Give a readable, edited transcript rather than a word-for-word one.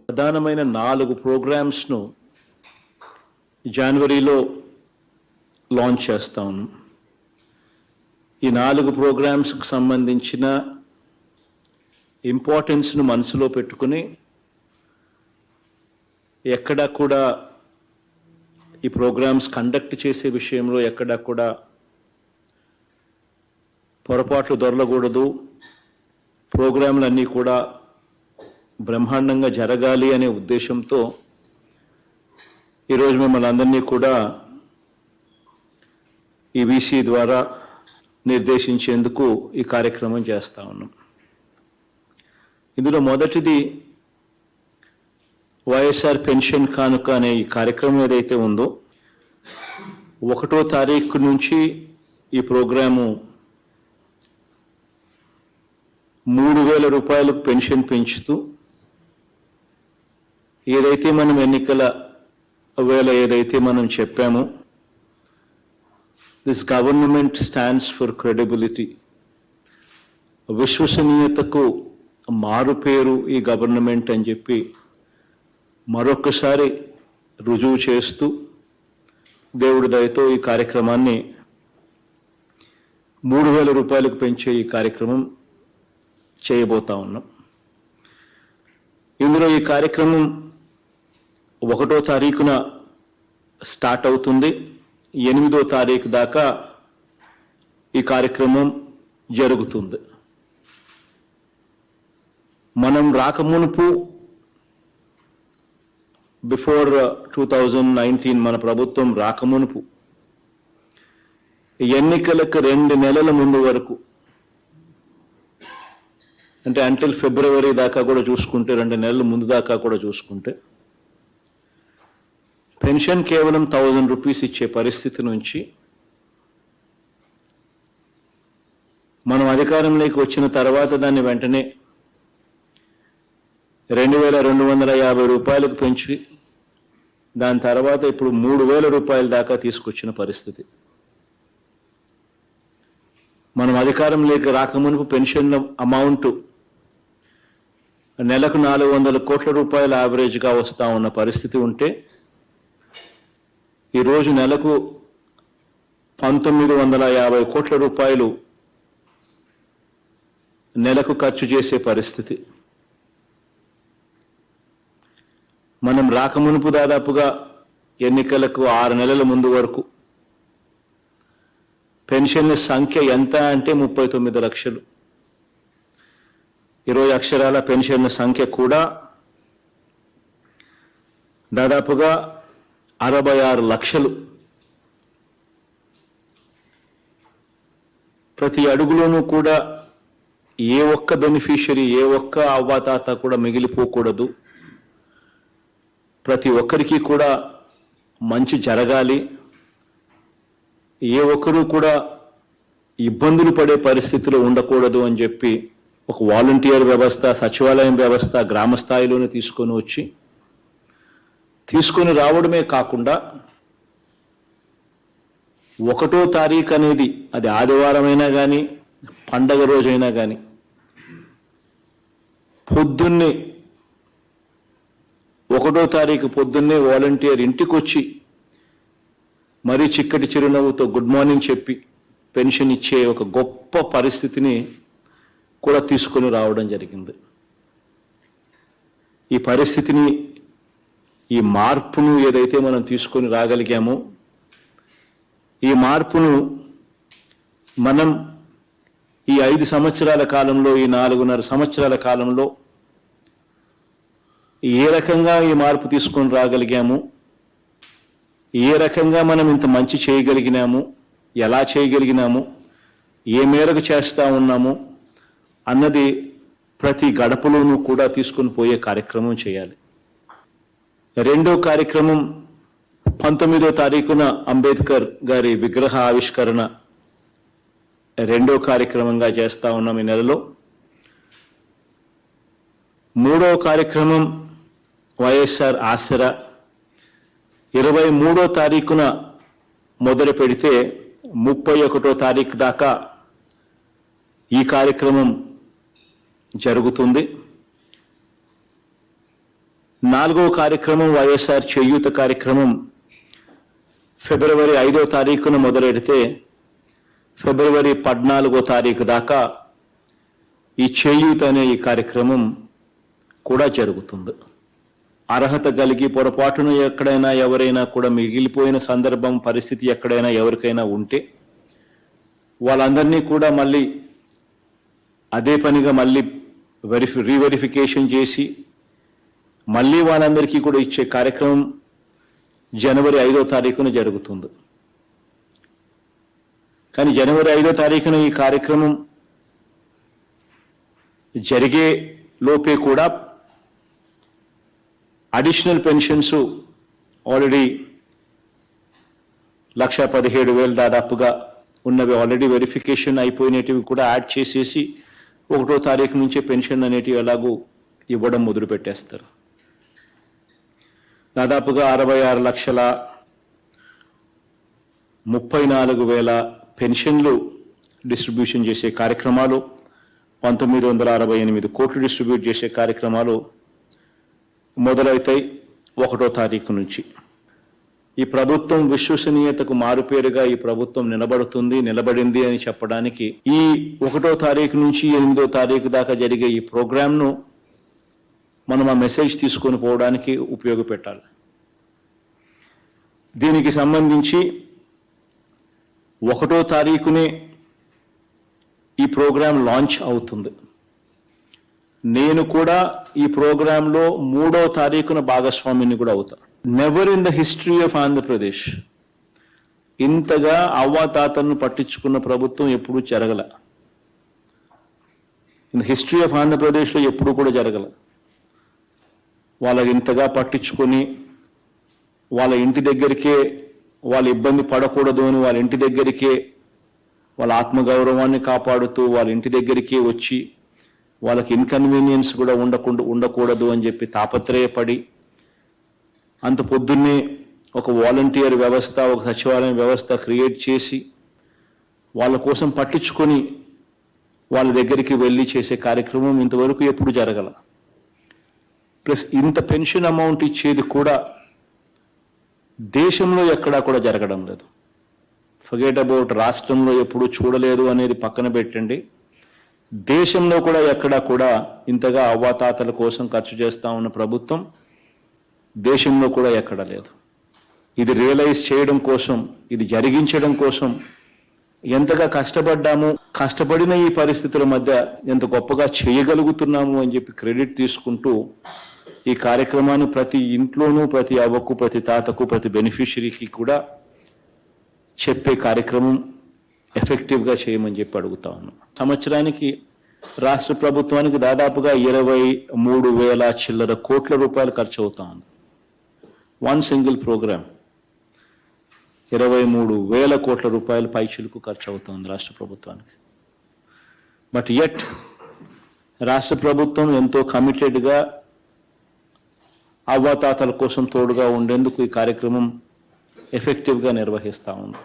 ప్రధానమైన 4 ప్రోగ్రామ్స్ను జనవరిలో లాంచ్ చేస్తా ఉన్నాం. ఈ 4 ప్రోగ్రామ్స్కి సంబంధించిన ఇంపార్టెన్స్ను మనసులో పెట్టుకుని ఎక్కడా కూడా ఈ ప్రోగ్రామ్స్ కండక్ట్ చేసే విషయంలో ఎక్కడా కూడా పొరపాట్లు దొరలకూడదు, ప్రోగ్రాంలన్నీ కూడా బ్రహ్మాండంగా జరగాలి అనే ఉద్దేశంతో ఈరోజు మిమ్మల్ని అందరినీ కూడా ఈ వీసీ ద్వారా నిర్దేశించేందుకు ఈ కార్యక్రమం చేస్తూ ఉన్నాం. ఇందులో మొదటిది వైఎస్ఆర్ పెన్షన్ కానుక అనే ఈ కార్యక్రమం ఏదైతే ఉందో 1వ తారీఖు నుంచి ఈ ప్రోగ్రాము 3,000 రూపాయలకు పెన్షన్ పెంచుతూ ఏదైతే మనం ఎన్నికల వేళ ఏదైతే మనం చెప్పామో, this government stands for credibility, విశ్వసనీయతకు మారు పేరు ఈ గవర్నమెంట్ అని చెప్పి మరొకసారి రుజువు చేస్తూ దేవుడి దయతో ఈ కార్యక్రమాన్ని 3,000 రూపాయలకు పెంచే ఈ కార్యక్రమం చేయబోతా ఉన్నాం. ఇందులో ఈ కార్యక్రమం 1వ తారీఖున స్టార్ట్ అవుతుంది. 8వ తారీఖు దాకా ఈ కార్యక్రమం జరుగుతుంది. మనం రాకమునుపు బిఫోర్ 2019 మన ప్రభుత్వం రాకమునుపు ఎన్నికలకు 2 నెలల ముందు వరకు, అంటే అంటిల్ ఫిబ్రవరి దాకా కూడా చూసుకుంటే, 2 నెలల ముందు దాకా కూడా చూసుకుంటే, పెన్షన్ కేవలం 1,000 రూపీస్ ఇచ్చే పరిస్థితి నుంచి మనం అధికారంలోకి వచ్చిన తర్వాత దాన్ని వెంటనే 2,250 రూపాయలకు పెంచి దాని తర్వాత ఇప్పుడు 3,000 రూపాయల దాకా తీసుకొచ్చిన పరిస్థితి. మనం అధికారంలోకి రాకమునుపు పెన్షన్ అమౌంట్ నెలకు 400 కోట్ల రూపాయల యావరేజ్గా వస్తూ ఉన్న పరిస్థితి ఉంటే, ఈరోజు నెలకు 1,950 కోట్ల రూపాయలు నెలకు ఖర్చు చేసే పరిస్థితి. మనం రాకమునుపు దాదాపుగా ఎన్నికలకు 6 నెలల ముందు వరకు పెన్షన్ల సంఖ్య ఎంత అంటే 39 లక్షలు. ఈరోజు అక్షరాల పెన్షన్ల సంఖ్య కూడా దాదాపుగా 66 లక్షలు. ప్రతి అడుగులోనూ కూడా ఏ ఒక్క బెనిఫిషియరీ, ఏ ఒక్క అవ్వాతాత కూడా మిగిలిపోకూడదు. ప్రతి ఒక్కరికి కూడా మంచి జరగాలి, ఏ ఒక్కరూ కూడా ఇబ్బందులు పడే పరిస్థితులు ఉండకూడదు అని చెప్పి ఒక వాలంటీర్ వ్యవస్థ, సచివాలయం వ్యవస్థ గ్రామ స్థాయిలోనే తీసుకొని రావడమే కాకుండా 1వ తారీఖు అనేది అది ఆదివారమైనా కానీ పండగ రోజైనా కానీ పొద్దున్నే 1వ తారీఖు పొద్దున్నే వాలంటీర్ ఇంటికి వచ్చి మరీ చిక్కటి చిరునవ్వుతో గుడ్ మార్నింగ్ చెప్పి పెన్షన్ ఇచ్చే ఒక గొప్ప పరిస్థితిని కూడా తీసుకొని రావడం జరిగింది. ఈ పరిస్థితిని, ఈ మార్పును ఏదైతే మనం తీసుకొని రాగలిగామో, ఈ మార్పును మనం ఈ 5 సంవత్సరాల కాలంలో, ఈ 4.5 సంవత్సరాల కాలంలో ఏ రకంగా ఈ మార్పు తీసుకొని రాగలిగాము, ఏ రకంగా మనం ఇంత మంచి చేయగలిగినాము, ఎలా చేయగలిగినాము, ఏ మేరకు చేస్తూ ఉన్నాము అన్నది ప్రతి గడపలోనూ కూడా తీసుకొని పోయే కార్యక్రమం చేయాలి. 2వ కార్యక్రమం 19వ తారీఖున అంబేద్కర్ గారి విగ్రహ ఆవిష్కరణ 2వ కార్యక్రమంగా చేస్తూ ఉన్నాం ఈ నెలలో. 3వ కార్యక్రమం వైఎస్ఆర్ ఆసరా 23వ తారీఖున మొదలు పెడితే 31వ తారీఖు దాకా ఈ కార్యక్రమం జరుగుతుంది. 4వ కార్యక్రమం వైఎస్ఆర్ చేయూత కార్యక్రమం ఫిబ్రవరి 5వ తారీఖున మొదలెడితే ఫిబ్రవరి 14వ తారీఖు దాకా ఈ చేయూత అనే ఈ కార్యక్రమం కూడా జరుగుతుంది. అర్హత కలిగి పొరపాటున ఎక్కడైనా ఎవరైనా కూడా మిగిలిపోయిన సందర్భం పరిస్థితి ఎక్కడైనా ఎవరికైనా ఉంటే వాళ్ళందరినీ కూడా మళ్ళీ అదే పనిగా మళ్ళీ రీవెరిఫికేషన్ చేసి మళ్ళీ వాళ్ళందరికీ కూడా ఇచ్చే కార్యక్రమం జనవరి 5వ తారీఖున జరుగుతుంది. కానీ జనవరి 5వ తారీఖున ఈ కార్యక్రమం జరిగే లోపే కూడా అడిషనల్ పెన్షన్స్ ఆల్రెడీ 1,17,000 దాదాపుగా ఉన్నవి ఆల్రెడీ వెరిఫికేషన్ అయిపోయినవి కూడా యాడ్ చేసేసి 1వ తారీఖు నుంచే పెన్షన్ అనేటివి ఎలాగూ ఇవ్వడం మొదలుపెట్టేస్తారు. దాదాపుగా 66,34,000 పెన్షన్లు డిస్ట్రిబ్యూషన్ చేసే కార్యక్రమాలు, 1968 కోట్లు డిస్ట్రిబ్యూట్ చేసే కార్యక్రమాలు మొదలవుతాయి 1వ తారీఖు నుంచి. ఈ ప్రభుత్వం విశ్వసనీయతకు మారుపేరుగా ఈ ప్రభుత్వం నిలబడింది అని చెప్పడానికి ఈ 1వ తారీఖు నుంచి 8వ తారీఖు దాకా జరిగే ఈ ప్రోగ్రాంను మనం ఆ మెసేజ్ తీసుకొని పోవడానికి ఉపయోగపెట్టాలి. దీనికి సంబంధించి 1వ తారీఖునే ఈ ప్రోగ్రాం లాంచ్ అవుతుంది. నేను కూడా ఈ ప్రోగ్రాంలో 3వ తారీఖున భాగస్వామిని కూడా అవుతాను. Never in the history of Andhra Pradesh ఇంతగా అవ్వాతాతలను పట్టించుకున్న ప్రభుత్వం ఎప్పుడూ జరగల. ఇన్ ద హిస్టరీ ఆఫ్ ఆంధ్రప్రదేశ్లో ఎప్పుడూ కూడా జరగల. వాళ్ళకి ఇంతగా పట్టించుకొని వాళ్ళ ఇంటి దగ్గరికే వాళ్ళు ఇబ్బంది పడకూడదు అని వాళ్ళ ఇంటి దగ్గరికే వాళ్ళ ఆత్మగౌరవాన్ని కాపాడుతూ వాళ్ళ ఇంటి దగ్గరికే వచ్చి వాళ్ళకి ఇన్కన్వీనియన్స్ కూడా ఉండకూడదు అని చెప్పి తాపత్రయపడి అంత పొద్దున్నే ఒక వాలంటీర్ వ్యవస్థ, ఒక సచివాలయం వ్యవస్థ క్రియేట్ చేసి వాళ్ళ కోసం పట్టించుకొని వాళ్ళ దగ్గరికి వెళ్ళి చేసే కార్యక్రమం ఇంతవరకు ఎప్పుడు జరగల. ప్లస్ ఇంత పెన్షన్ అమౌంట్ ఇచ్చేది కూడా దేశంలో ఎక్కడా కూడా జరగడం లేదు. ఫర్గెట్ అబౌట్ రాష్ట్రంలో ఎప్పుడు చూడలేదు అనేది పక్కన పెట్టండి, దేశంలో కూడా ఎక్కడా కూడా ఇంతగా అవ్వాతాతల కోసం ఖర్చు చేస్తా ఉన్న ప్రభుత్వం దేశంలో కూడా ఎక్కడా లేదు. ఇది రియలైజ్ చేయడం కోసం, ఇది జరిగించడం కోసం ఎంతగా కష్టపడ్డాము, కష్టపడిన ఈ పరిస్థితుల మధ్య ఎంత గొప్పగా చేయగలుగుతున్నాము అని చెప్పి క్రెడిట్ తీసుకుంటూ ఈ కార్యక్రమాన్ని ప్రతి ఇంట్లోనూ, ప్రతి అవ్వకు, ప్రతి తాతకు, ప్రతి బెనిఫిషరీకి కూడా చెప్పే కార్యక్రమం ఎఫెక్టివ్గా చేయమని చెప్పి అడుగుతా ఉన్నాం. సంవత్సరానికి రాష్ట్ర ప్రభుత్వానికి దాదాపుగా 23,000 చిల్లర కోట్ల రూపాయలు ఖర్చు అవుతా ఉంది. వన్ సింగిల్ ప్రోగ్రామ్ 23,000 కోట్ల రూపాయలు పైచిలకు ఖర్చు అవుతుంది రాష్ట్ర ప్రభుత్వానికి. బట్ యట్ రాష్ట్ర ప్రభుత్వం ఎంతో కమిటెడ్గా అవ్వాతాతల కోసం తోడుగా ఉండేందుకు ఈ కార్యక్రమం ఎఫెక్టివ్గా నిర్వహిస్తూ ఉంది.